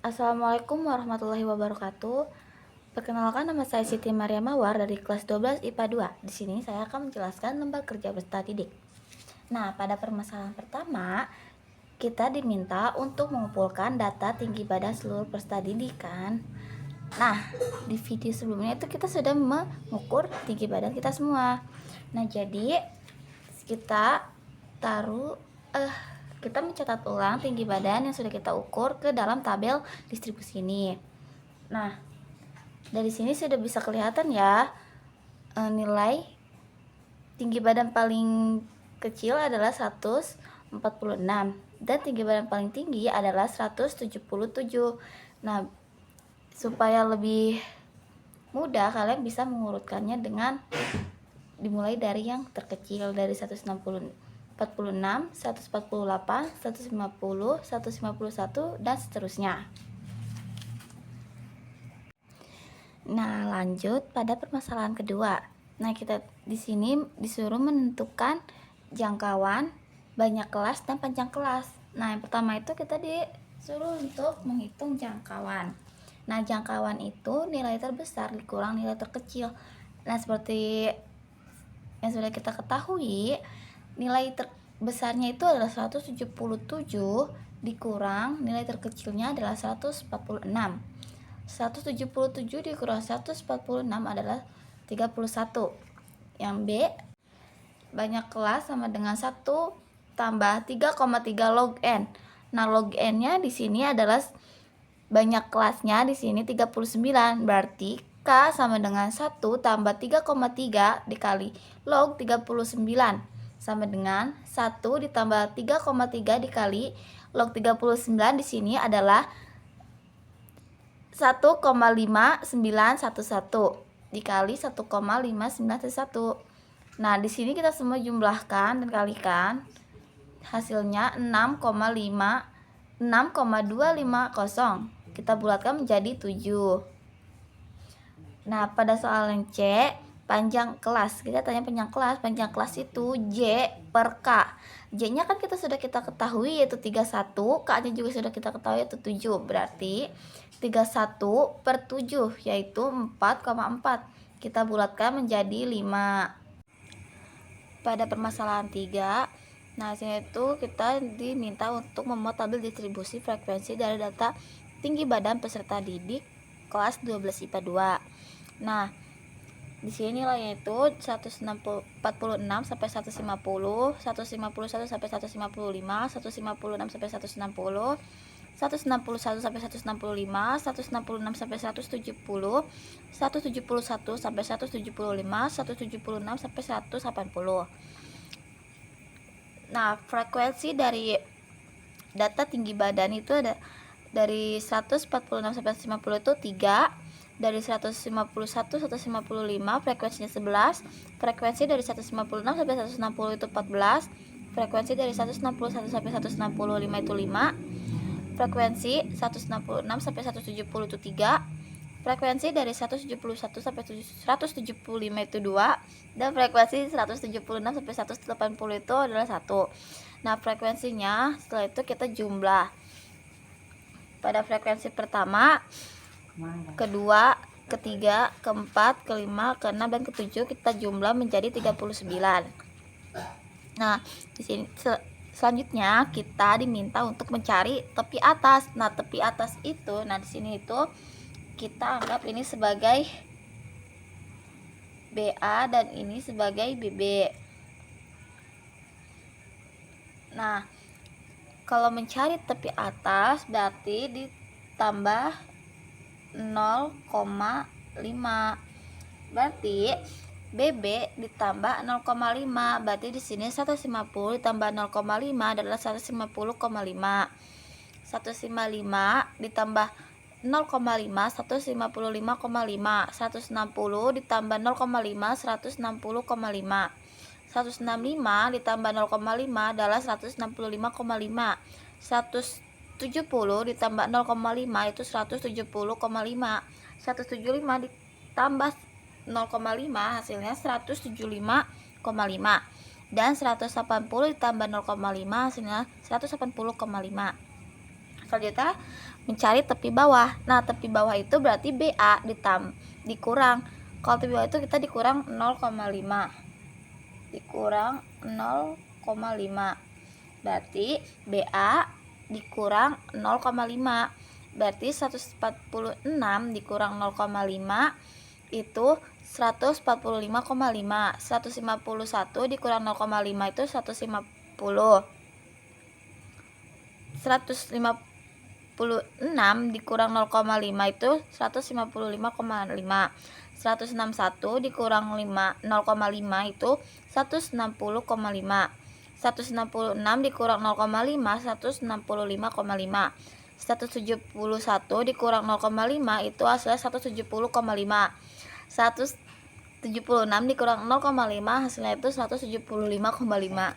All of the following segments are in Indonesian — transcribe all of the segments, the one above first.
Assalamualaikum warahmatullahi wabarakatuh. Perkenalkan, nama saya Siti Maria Mawar dari kelas 12 IPA 2. Di sini saya akan menjelaskan lembar kerja peserta didik. Nah, pada permasalahan pertama, kita diminta untuk mengumpulkan data tinggi badan seluruh peserta didik kan. Nah, di video sebelumnya itu kita sudah mengukur tinggi badan kita semua. Nah, jadi kita kita mencatat ulang tinggi badan yang sudah kita ukur ke dalam tabel distribusi ini. Nah, dari sini sudah bisa kelihatan ya, nilai tinggi badan paling kecil adalah 146 dan tinggi badan paling tinggi adalah 177. Nah, supaya lebih mudah, kalian bisa mengurutkannya dengan dimulai dari yang terkecil, dari 146, 148, 150, 151 dan seterusnya. Nah, lanjut pada permasalahan kedua. Nah, kita di sini disuruh menentukan jangkauan, banyak kelas dan panjang kelas. Nah, yang pertama itu kita disuruh untuk menghitung jangkauan. Nah, jangkauan itu nilai terbesar dikurang nilai terkecil. Nah, seperti yang sudah kita ketahui, nilai terbesarnya itu adalah 177 dikurang nilai terkecilnya adalah 146. 177 dikurang 146 adalah 31. Yang B, banyak kelas sama dengan 1 tambah 3,3 log N. Nah, log N-nya di sini adalah banyak kelasnya di sini 39. Berarti K sama dengan 1 tambah 3,3 dikali log 39 sama dengan 1 ditambah 3,3 dikali log 39 di sini adalah 1,5911 dikali 1,5911. Nah, di sini kita semua jumlahkan dan kalikan. Hasilnya 6,250. Kita bulatkan menjadi 7. Nah, pada soal yang C, panjang kelas. Kita tanya panjang kelas. Panjang kelas itu J per K. J-nya kan sudah kita ketahui yaitu 31, K-nya juga sudah kita ketahui yaitu 7. Berarti 31 per 7 yaitu 4,4. Kita bulatkan menjadi 5. Pada permasalahan 3, nah sini itu kita diminta untuk membuat tabel distribusi frekuensi dari data tinggi badan peserta didik kelas 12 IPA 2. Nah, di sini nilainya itu 146 sampai 150, 151 sampai 155, 156 sampai 160, 161 sampai 165, 166 sampai 170, 171 sampai 175, 176 sampai 180. Nah, frekuensi dari data tinggi badan itu ada dari 146 sampai 150 itu 3, dari 151 155 frekuensinya 11, frekuensi dari 156 sampai 160 itu 14, frekuensi dari 161 sampai 165 itu 5, frekuensi 166 sampai 170 itu 3, frekuensi dari 171 sampai 175 itu 2, dan frekuensi 176 sampai 180 itu adalah 1. Nah, frekuensinya setelah itu kita jumlah. Pada frekuensi pertama, kedua, ketiga, keempat, kelima, keenam, dan ketujuh kita jumlah menjadi 39. Nah, di sini selanjutnya kita diminta untuk mencari tepi atas. Nah, tepi atas itu, nah di sini itu kita anggap ini sebagai BA dan ini sebagai BB. Nah, kalau mencari tepi atas berarti ditambah 0,5. Berarti BB ditambah 0,5. Berarti di sini 150 ditambah 0,5 adalah 150,5. 155 ditambah 0,5 155,5. 160 ditambah 0,5 160,5. 165 ditambah 0,5 adalah 165,5. 170 ditambah 0,5 itu 170,5. 175 ditambah 0,5 hasilnya 175,5. Dan 180 ditambah 0,5 hasilnya 180,5. Selanjutnya mencari tepi bawah. Nah, tepi bawah itu berarti BA dikurang. Kalau tepi bawah itu kita dikurang 0,5. Dikurang 0,5. Berarti BA dikurang 0,5. Berarti 146 dikurang 0,5 itu 145,5. 151 dikurang 0,5 itu 150. 156 dikurang 0,5 itu 155,5. 161 dikurang 0,5 itu 160,5. 166 dikurang 0,5 165,5. 171 dikurang 0,5 itu hasilnya 170,5. 176 dikurang 0,5 hasilnya itu 175,5.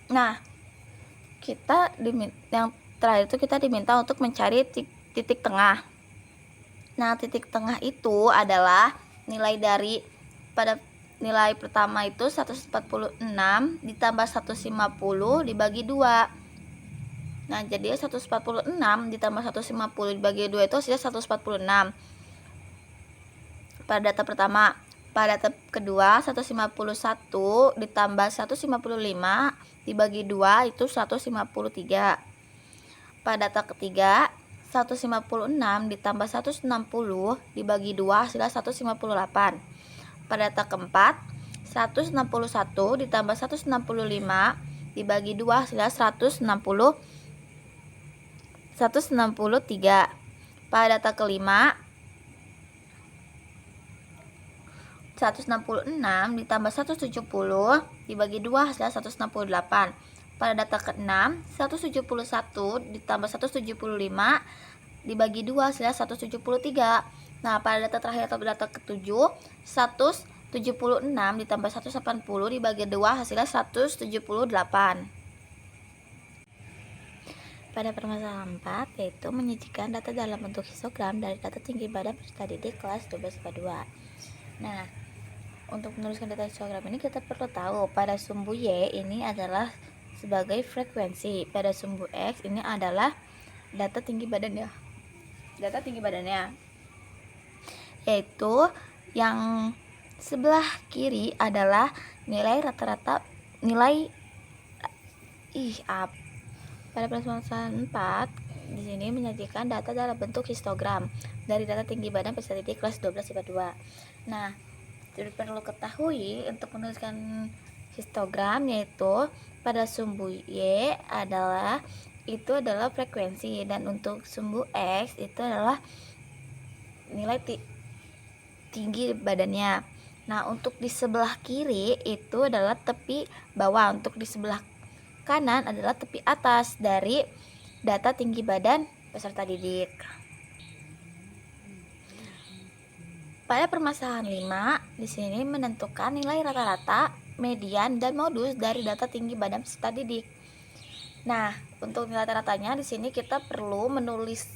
Nah, yang terakhir itu kita diminta untuk mencari titik tengah. Nah, titik tengah itu adalah nilai dari pada nilai pertama itu 146 ditambah 150 dibagi 2. Nah, jadi 146 ditambah 150 dibagi 2 itu hasilnya 146 pada data pertama. Pada data kedua 151 ditambah 155 dibagi 2 itu 153. Pada data ketiga 156 ditambah 160 dibagi 2 hasilnya 158. Pada data keempat 161 ditambah 165 dibagi 2 hasilnya 163. Pada data kelima 166 ditambah 170 dibagi 2 hasilnya 168. Pada data ke-6 171 ditambah 175 dibagi 2 hasilnya 173. Nah, pada data terakhir atau data ke-7 176 ditambah 180 dibagi 2 hasilnya 178. Pada permasalahan 4 yaitu menyajikan data dalam bentuk histogram dari data tinggi badan peserta didik kelas 12 IPA 2. Nah, untuk menuliskan data histogram ini kita perlu tahu pada sumbu Y ini adalah sebagai frekuensi, pada sumbu X ini adalah data tinggi badannya. Yaitu yang sebelah kiri adalah nilai rata-rata pada permasalahan 4 di sini menyajikan data dalam bentuk histogram dari data tinggi badan peserta didik kelas 12 IPA 2. Nah, jadi perlu ketahui untuk menuliskan histogram yaitu pada sumbu Y adalah frekuensi, dan untuk sumbu X itu adalah nilai tinggi badannya. Nah, untuk di sebelah kiri itu adalah tepi bawah, untuk di sebelah kanan adalah tepi atas dari data tinggi badan peserta didik. Pada permasalahan 5 di sini menentukan nilai rata-rata, median, dan modus dari data tinggi badan peserta didik. Nah, untuk nilai rata-ratanya di sini kita perlu menulis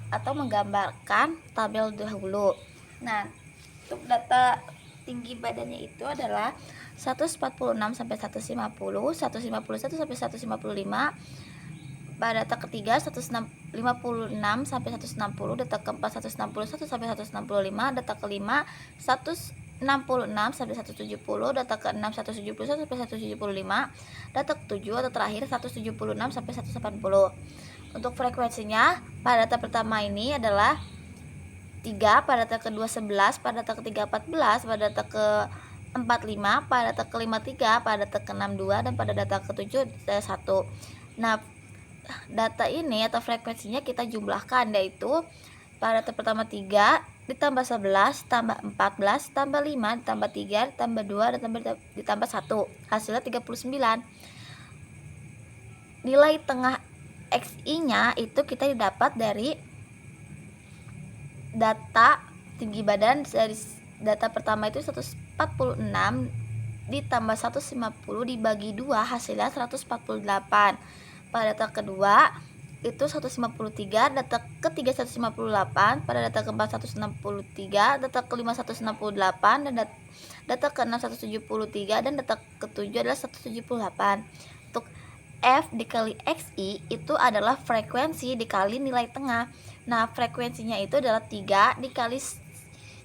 atau menggambarkan tabel dahulu. Nah, untuk data tinggi badannya itu adalah 146 sampai 150, 151 sampai 155. Pada data ketiga 156 sampai 160, data keempat 161 sampai 165, data kelima 166 sampai 170, data keenam 171 sampai 175, data ketujuh atau terakhir 176 sampai 180. Untuk frekuensinya pada data pertama ini adalah 3, pada data kedua 11, pada data ketiga 14, pada data keempat 5, pada data kelima 3, pada data keenam 2, dan pada data ketujuh 1. Nah, data ini atau frekuensinya kita jumlahkan, yaitu pada data pertama 3 ditambah 11 tambah 14 tambah 5 ditambah 3 ditambah 2 ditambah 1, hasilnya 39. Nilai tengah XI nya itu kita didapat dari data tinggi badan. Dari data pertama itu 146 ditambah 150 dibagi 2 hasilnya 148. Pada data kedua itu 153, data ketiga 158, pada data keempat 163, data kelima 168, dan data keenam 173, dan data ketujuh adalah 178. Untuk F dikali XI itu adalah frekuensi dikali nilai tengah. Nah, frekuensinya itu adalah 3 dikali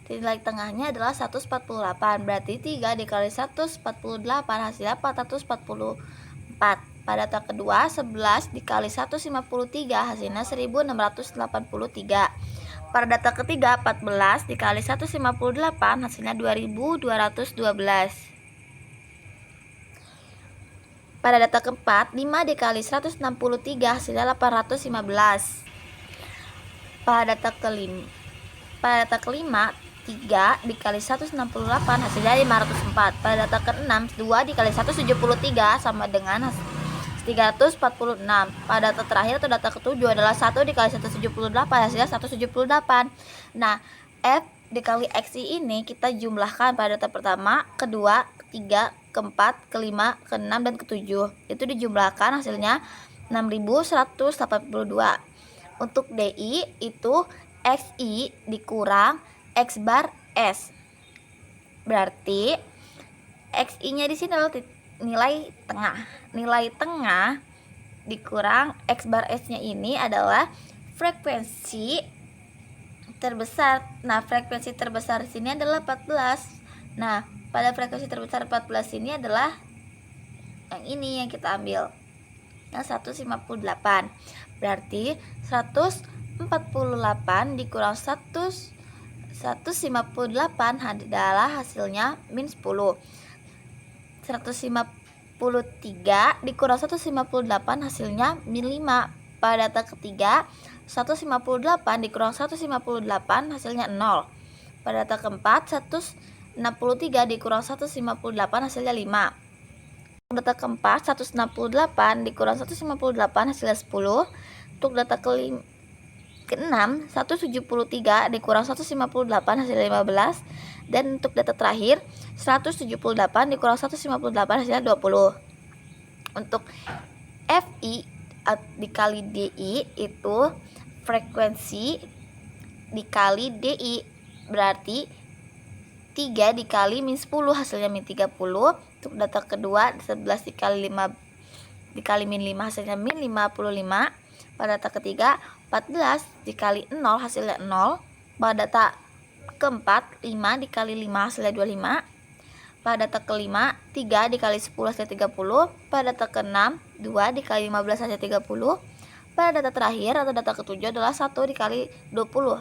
nilai tengahnya adalah 148. Berarti 3 dikali 148 hasilnya 444. Pada data kedua, 11 dikali 153 hasilnya 1683. Pada data ketiga, 14 dikali 158 hasilnya 2212. Pada data keempat, 5 dikali 163 hasilnya 815. Pada data kelima 3 dikali 168 hasilnya 504. Pada data keenam, 2 dikali 173 sama dengan 346. Pada data terakhir atau data ketujuh adalah 1 dikali 178 hasilnya 178. Nah, F dikali XI ini kita jumlahkan pada data pertama, kedua, ketiga, keempat, kelima, keenam, dan ketujuh. Itu dijumlahkan hasilnya 6182. Untuk DI itu XI dikurang X bar S. Berarti XI-nya di sini adalah nilai tengah. Nilai tengah dikurang X bar S-nya ini adalah frekuensi terbesar. Nah, frekuensi terbesar di sini adalah 14. Nah, pada frekuensi terbesar 14 ini adalah yang ini yang kita ambil, yang 158. Berarti 148 dikurang 158 adalah hasilnya min 10. 153 dikurang 158 hasilnya min 5. Pada data ketiga, 158 dikurang 158 hasilnya 0. Pada data keempat, 163 dikurang 158 hasilnya 5. Data keempat, 168 dikurang 158 hasilnya 10. Untuk data keenam, 173 dikurang 158 hasilnya 15. Dan untuk data terakhir, 178 dikurang 158 hasilnya 20. Untuk FI dikali DI itu frekuensi dikali DI, berarti 3 dikali min 10 hasilnya min 30. Untuk data kedua, 11 dikali 5 dikali min 5 hasilnya min 55. Pada data ketiga, 14 dikali 0 hasilnya 0. Pada data keempat, 5 dikali 5 hasilnya 25. Pada data kelima, 3 dikali 10 hasilnya 30. Pada data keenam, 2 dikali 15 hasilnya 30. Pada data terakhir atau data ketujuh adalah 1 dikali 20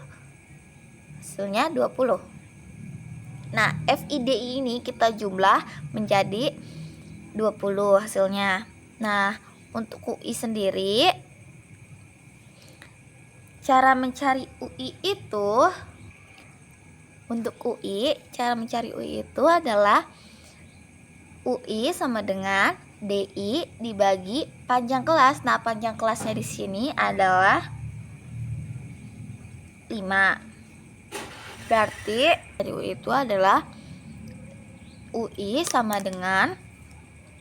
hasilnya 20. Nah, FIDI ini kita jumlah menjadi 20 hasilnya. Nah, untuk UI sendiri, cara mencari UI itu, untuk UI, cara mencari UI itu adalah UI sama dengan DI dibagi panjang kelas. Nah, panjang kelasnya di sini adalah 5. Berarti dari UI itu adalah UI sama dengan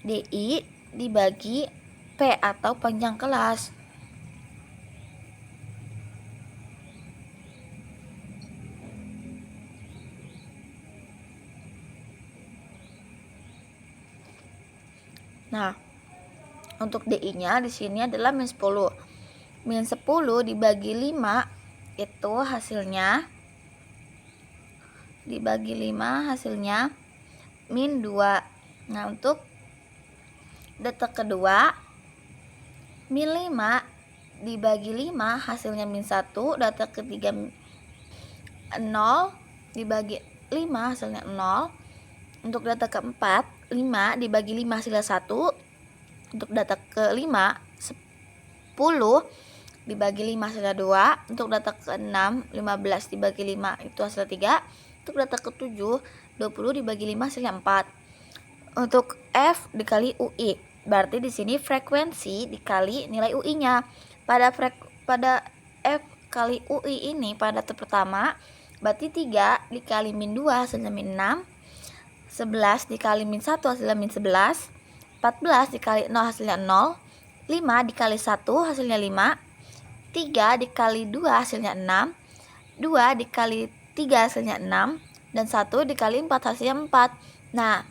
DI dibagi P atau panjang kelas. Nah, untuk DI-nya di sini adalah min 10. Min 10 dibagi 5 itu hasilnya min 2. Nah, untuk data kedua, min 5 dibagi 5 hasilnya min 1. Data ketiga, 0 dibagi 5 hasilnya 0. Untuk data keempat, 5 dibagi 5 hasilnya 1. Untuk data kelima, 10 dibagi 5 hasilnya 2. Untuk data ke-6, 15 dibagi 5 itu hasilnya 3. Untuk data ke-7, 20 dibagi 5 hasilnya 4. Untuk F dikali UI, berarti di sini frekuensi dikali nilai UI-nya. Pada F kali UI ini pada data pertama, berarti 3 dikali min 2 hasilnya min 6. 11 dikali min 1 hasilnya min 11. 14 dikali 0 hasilnya 0. 5 dikali 1 hasilnya 5. 3 dikali 2 hasilnya 6. 2 dikali 3 hasilnya 6. Dan 1 dikali 4 hasilnya 4. Nah,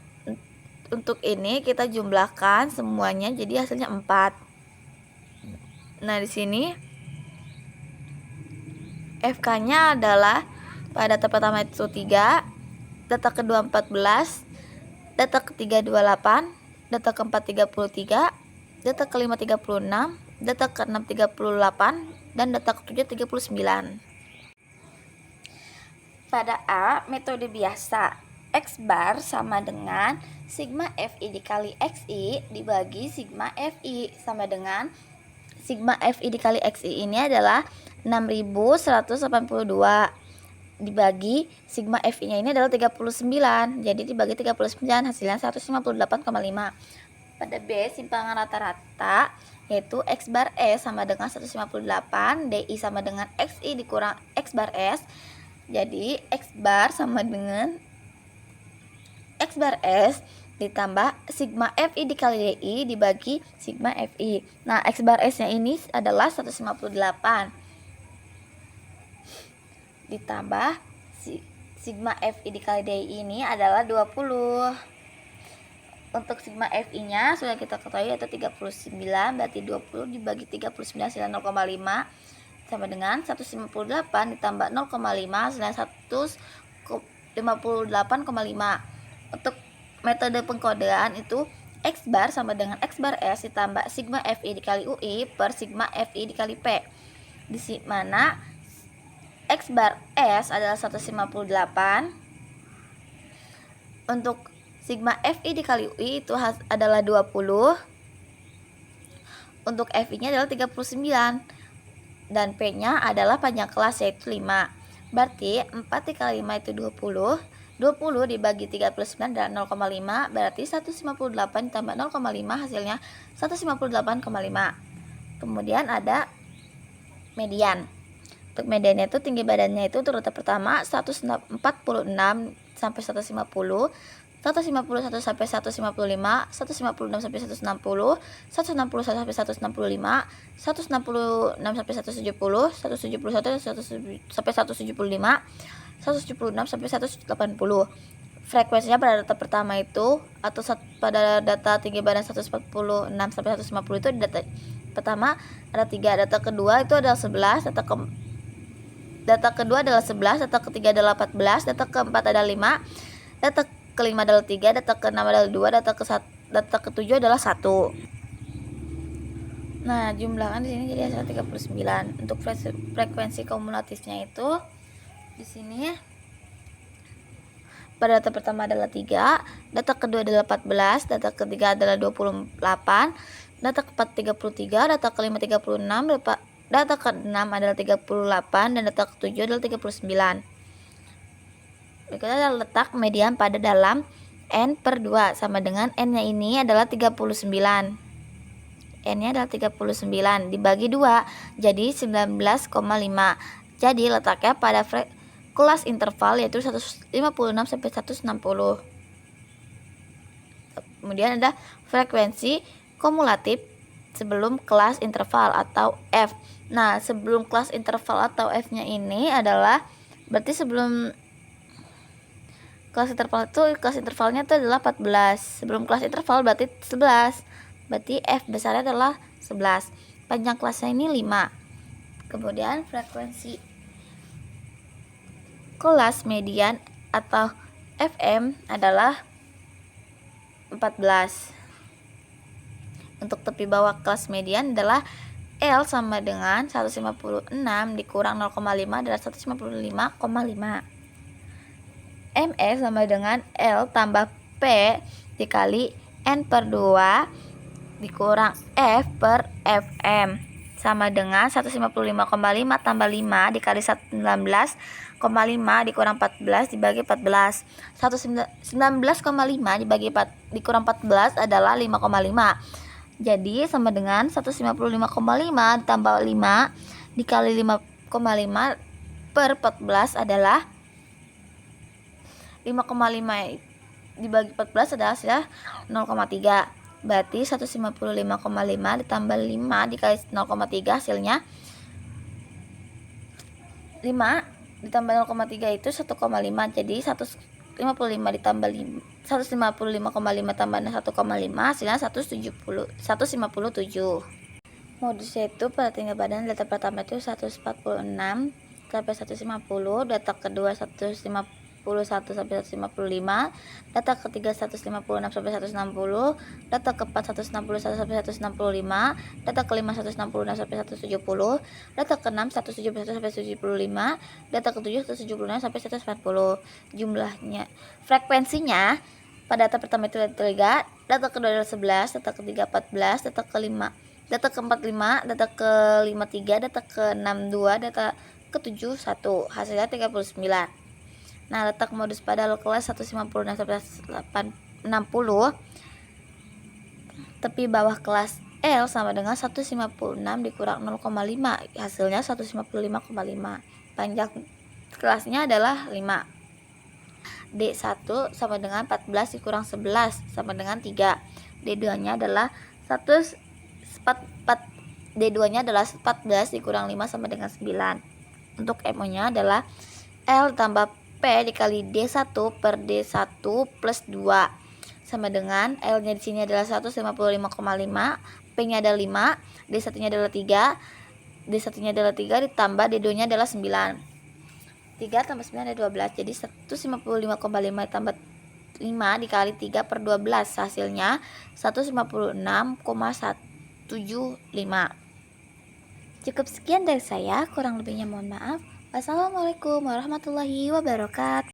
Untuk ini kita jumlahkan semuanya jadi hasilnya 4. Nah, di sini FK-nya adalah pada data pertama itu 3, data kedua 14, data ketiga 28, data keempat 33, data kelima 36, data keenam 38, dan data ketujuh 39. Pada A, metode biasa, X bar sama dengan sigma FI dikali XI dibagi sigma FI sama dengan sigma FI dikali XI ini adalah 6182 dibagi sigma FI-nya ini adalah 39. Jadi dibagi 39 hasilnya 158,5. Pada B, simpangan rata-rata yaitu X bar S sama dengan 158, DI sama dengan XI dikurang X bar S. Jadi X bar sama dengan X bar S ditambah sigma FI dikali DI dibagi sigma FI. Nah, X bar S nya ini adalah 158 ditambah sigma FI dikali DI ini adalah 20. Untuk sigma FI nya sudah kita ketahui yaitu 39, berarti 20 dibagi 39 hasilnya 0,5 sama dengan 158 ditambah 0,5 hasilnya 158,5. Untuk metode pengkodean itu X bar sama dengan X bar S ditambah sigma FI dikali UI per sigma FI dikali P, di mana X bar S adalah 158. Untuk sigma FI dikali UI itu adalah 20. Untuk FI nya adalah 39 dan P nya adalah panjang kelas yaitu 5. Berarti 4 dikali 5 itu 20. 20 dibagi 39 adalah 0,5, berarti 158 tambah 0,5 hasilnya 158,5. Kemudian ada median. Untuk mediannya itu tinggi badannya itu untuk rute pertama 146 sampai 150, 151 sampai 155, 156 sampai 160, 161 sampai 165, 166 sampai 170, 171 sampai 175, 176 sampai 180. Frekuensinya pada data pertama itu atau pada data tinggi badan 146 sampai 150 itu data pertama ada 3, data kedua itu adalah 11, data kedua adalah 11, data ketiga adalah 14, data keempat adalah 5, data kelima adalah 3, data keenam adalah 2, data ketujuh adalah 1. Nah, jumlahkan di sini jadi hasil 39. Untuk frekuensi kumulatifnya itu di sini pada data pertama adalah 3, data kedua adalah 14, data ketiga adalah 28, data keempat 33, data kelima 36, data keenam adalah 38, dan data ketujuh adalah 39. Berikutnya adalah letak median pada dalam N/2 sama dengan N-nya ini adalah 39. N-nya adalah 39 dibagi 2 jadi 19,5. Jadi letaknya pada kelas interval yaitu 156 sampai 160. Kemudian ada frekuensi kumulatif sebelum kelas interval atau F. Nah, sebelum kelas interval atau F-nya ini adalah berarti sebelum kelas interval itu kelas intervalnya itu adalah 14. Sebelum kelas interval berarti 11. Berarti F besarnya adalah 11. Panjang kelasnya ini 5. Kemudian frekuensi kelas median atau FM adalah 14. Untuk tepi bawah kelas median adalah L sama dengan 156 dikurang 0,5 adalah 155,5. MS sama dengan L tambah P dikali N/2 dikurang F per FM sama dengan 155,5 tambah 5 dikali 19,5 dikurang 14 dibagi 14. 19,5 dibagi 4 dikurang 14 adalah 5,5. Jadi sama dengan 155,5 ditambah 5 dikali 5,5 per 14 adalah 5,5 dibagi 14 adalah hasilnya 0,3. Berarti 155,5 ditambah 5 dikali 0,3 hasilnya 5 ditambah 0,3 itu 1,5. Jadi 155 ditambah 155,5 tambah 1,5 hasilnya 157. Modusnya itu pada tingkat badan data pertama itu 146 sampai 150, data kedua 151 sampai 155, data ketiga 156 sampai 160, data keempat 161 sampai 165, data kelima 166 sampai 170, data keenam 171 sampai 175, data ketujuh 176 sampai 140. Jumlahnya, frekuensinya pada data pertama itu data 3, data kedua adalah 11, data ketiga 14, data keempat 5, data kelima 3, data keenam 2, data ketujuh 1, hasilnya 39. Nah, letak modus pada kelas 156 sampai 860, tepi bawah kelas L sama dengan 156 dikurang 0,5, hasilnya 155,5. Panjang kelasnya adalah 5. D1 sama dengan 14 dikurang 11 sama dengan 3. D2-nya adalah 14 dikurang 5 sama dengan 9. Untuk MO-nya adalah L tambah P dikali D1 per D1 plus 2 sama dengan L-nya di sini adalah 155,5, P-nya adalah 5, D1-nya adalah 3, D1-nya adalah 3 ditambah D2-nya adalah 9. 3 tambah 9 adalah 12, jadi 155,5 tambah 5 dikali 3 per 12 hasilnya 156,175. Cukup sekian dari saya, kurang lebihnya mohon maaf. Wassalamualaikum warahmatullahi wabarakatuh.